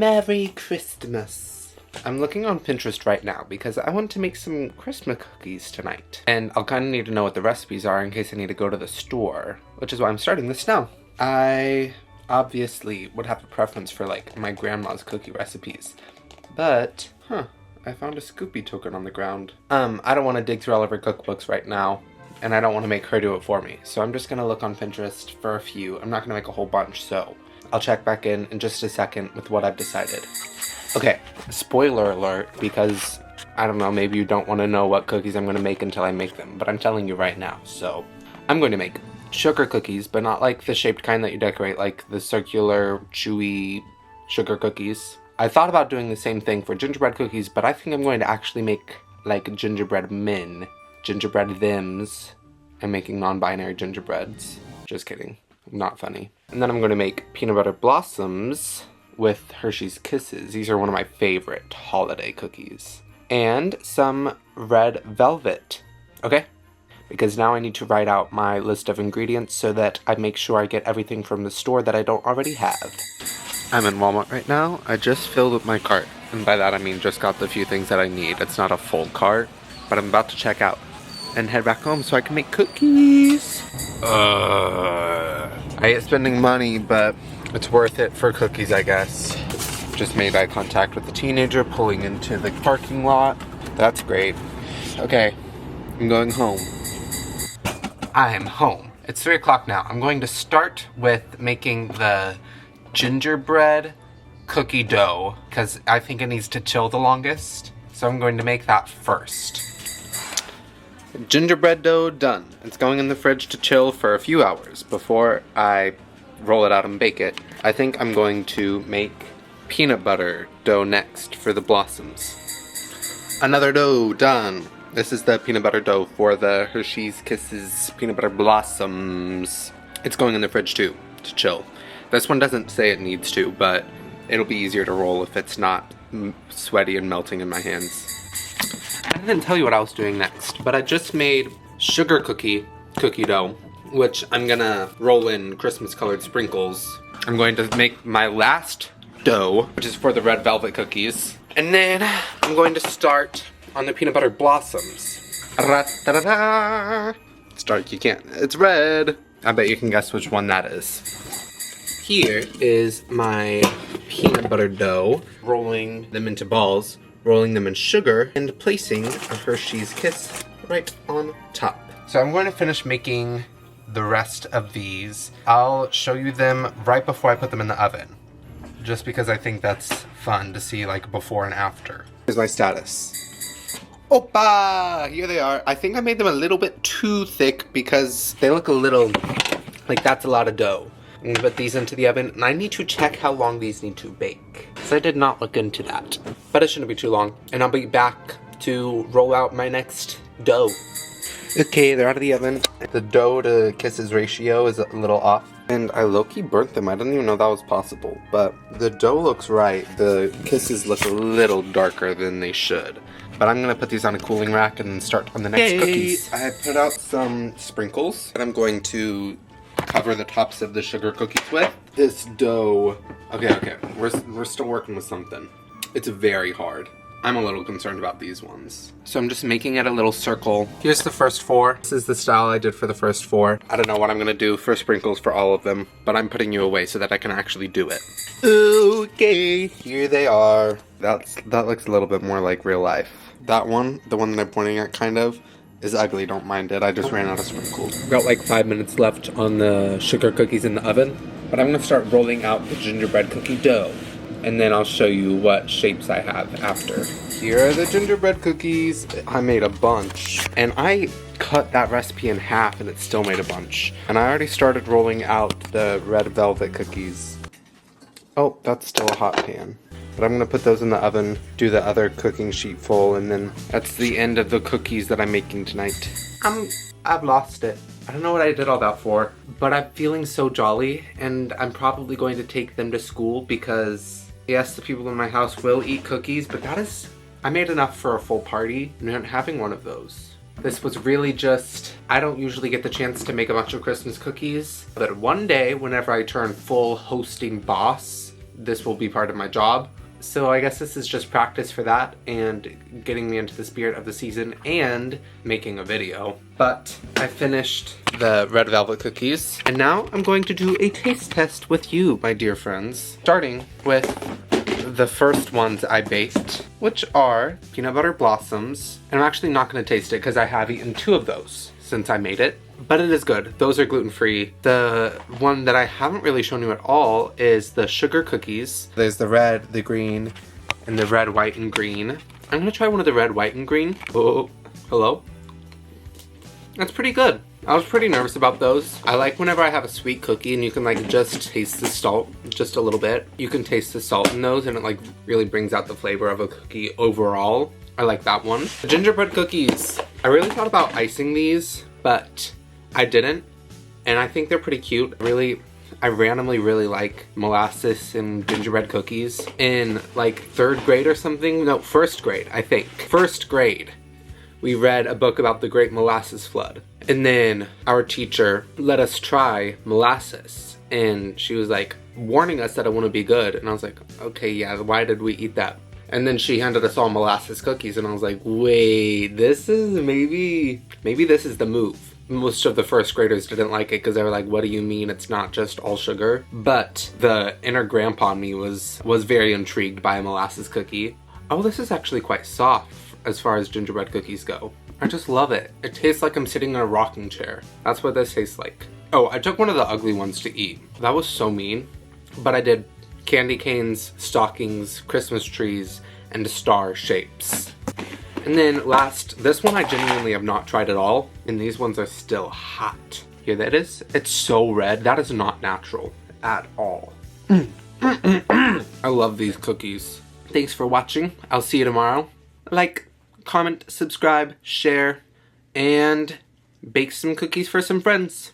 Merry Christmas. I'm looking on Pinterest right now because I want to make some Christmas cookies tonight. And I'll kind of need to know what the recipes are in case I need to go to the store, which is why I'm starting this now. I obviously would have a preference for like my grandma's cookie recipes, but, I found a Scoopy token on the ground. I don't want to dig through all of her cookbooks right now, and I don't want to make her do it for me. So I'm just gonna look on Pinterest for a few. I'm not gonna make a whole bunch, so I'll check back in just a second with what I've decided. Okay, spoiler alert, because I don't know, maybe you don't want to know what cookies I'm gonna make until I make them, but I'm telling you right now. So I'm going to make sugar cookies, but not like the shaped kind that you decorate, like the circular, chewy sugar cookies. I thought about doing the same thing for gingerbread cookies, but I think I'm going to actually make like gingerbread men, gingerbread thems. I'm making non-binary gingerbreads. Just kidding. Not funny. And then I'm going to make peanut butter blossoms with Hershey's Kisses. These are one of my favorite holiday cookies. And some red velvet. Okay? Because now I need to write out my list of ingredients so that I make sure I get everything from the store that I don't already have. I'm in Walmart right now. I just filled up my cart. And by that I mean just got the few things that I need. It's not a full cart, but I'm about to check out and head back home so I can make cookies. I hate spending money, but it's worth it for cookies, I guess. Just made eye contact with the teenager pulling into the parking lot. That's great. Okay, I'm going home. I am home. It's 3 o'clock now. I'm going to start with making the gingerbread cookie dough because I think it needs to chill the longest. So I'm going to make that first. Gingerbread dough done. It's going in the fridge to chill for a few hours before I roll it out and bake it. I think I'm going to make peanut butter dough next for the blossoms. Another dough done. This is the peanut butter dough for the Hershey's Kisses peanut butter blossoms. It's going in the fridge too, to chill. This one doesn't say it needs to, but it'll be easier to roll if it's not sweaty and melting in my hands. I didn't tell you what I was doing next, but I just made sugar cookie dough, which I'm gonna roll in Christmas colored sprinkles. I'm going to make my last dough, which is for the red velvet cookies. And then I'm going to start on the peanut butter blossoms. Ra-da-da-da. Start, you can't, it's red. I bet you can guess which one that is. Here is my peanut butter dough, rolling them into balls, rolling them in sugar, and placing a Hershey's Kiss right on top. So I'm going to finish making the rest of these. I'll show you them right before I put them in the oven, just because I think that's fun to see like before and after. Here's my status. Oppa! Here they are. I think I made them a little bit too thick because they look a little like that's a lot of dough. I'm gonna put these into the oven, and I need to check how long these need to bake, because I did not look into that. But it shouldn't be too long, and I'll be back to roll out my next dough. Okay, they're out of the oven. The dough to kisses ratio is a little off, and I low-key burnt them. I didn't even know that was possible, but the dough looks right. The kisses look a little darker than they should. But I'm gonna put these on a cooling rack and then start on the next cookies. I put out some sprinkles, and I'm going to cover the tops of the sugar cookies with this dough. Okay, we're still working with something. It's very hard. I'm a little concerned about these ones. So I'm just making it a little circle. Here's the first 4. This is the style I did for the first 4. I don't know what I'm gonna do for sprinkles for all of them, but I'm putting you away so that I can actually do it. Okay, here they are. That looks a little bit more like real life. That one, the one that I'm pointing at kind of, is ugly, don't mind it. I just ran out of sprinkles. Got like 5 minutes left on the sugar cookies in the oven, but I'm gonna start rolling out the gingerbread cookie dough, and then I'll show you what shapes I have after. Here are the gingerbread cookies. I made a bunch, and I cut that recipe in half and it still made a bunch. And I already started rolling out the red velvet cookies. Oh, that's still a hot pan. But I'm gonna put those in the oven, do the other cooking sheet full, and then that's the end of the cookies that I'm making tonight. I've lost it. I don't know what I did all that for, but I'm feeling so jolly, and I'm probably going to take them to school because, yes, the people in my house will eat cookies, but I made enough for a full party, and I'm having one of those. This was really just, I don't usually get the chance to make a bunch of Christmas cookies, but one day, whenever I turn full hosting boss, this will be part of my job. So I guess this is just practice for that and getting me into the spirit of the season and making a video. But I finished the red velvet cookies and now I'm going to do a taste test with you, my dear friends. Starting with the first ones I baked, which are peanut butter blossoms. And I'm actually not going to taste it because I have eaten 2 of those since I made it. But it is good. Those are gluten-free. The one that I haven't really shown you at all is the sugar cookies. There's the red, the green, and the red, white, and green. I'm gonna try one of the red, white, and green. Oh, hello? That's pretty good. I was pretty nervous about those. I like whenever I have a sweet cookie and you can like just taste the salt just a little bit. You can taste the salt in those and it like really brings out the flavor of a cookie overall. I like that one. The gingerbread cookies. I really thought about icing these, but I didn't, and I think they're pretty cute. I randomly really like molasses and gingerbread cookies. In like 3rd grade or something, no, 1st grade, I think. 1st grade, we read a book about the Great Molasses Flood. And then our teacher let us try molasses, and she was like warning us that it wouldn't be good. And I was like, okay, yeah, why did we eat that? And then she handed us all molasses cookies, and I was like, wait, this is maybe this is the move. Most of the 1st graders didn't like it because they were like, what do you mean it's not just all sugar? But the inner grandpa in me was very intrigued by a molasses cookie. Oh, this is actually quite soft as far as gingerbread cookies go. I just love it. It tastes like I'm sitting in a rocking chair. That's what this tastes like. Oh, I took one of the ugly ones to eat. That was so mean. But I did candy canes, stockings, Christmas trees, and star shapes. And then last, this one I genuinely have not tried at all, and these ones are still hot. Here that is. It's so red. That is not natural at all. I love these cookies. Thanks for watching. I'll see you tomorrow. Like, comment, subscribe, share, and bake some cookies for some friends.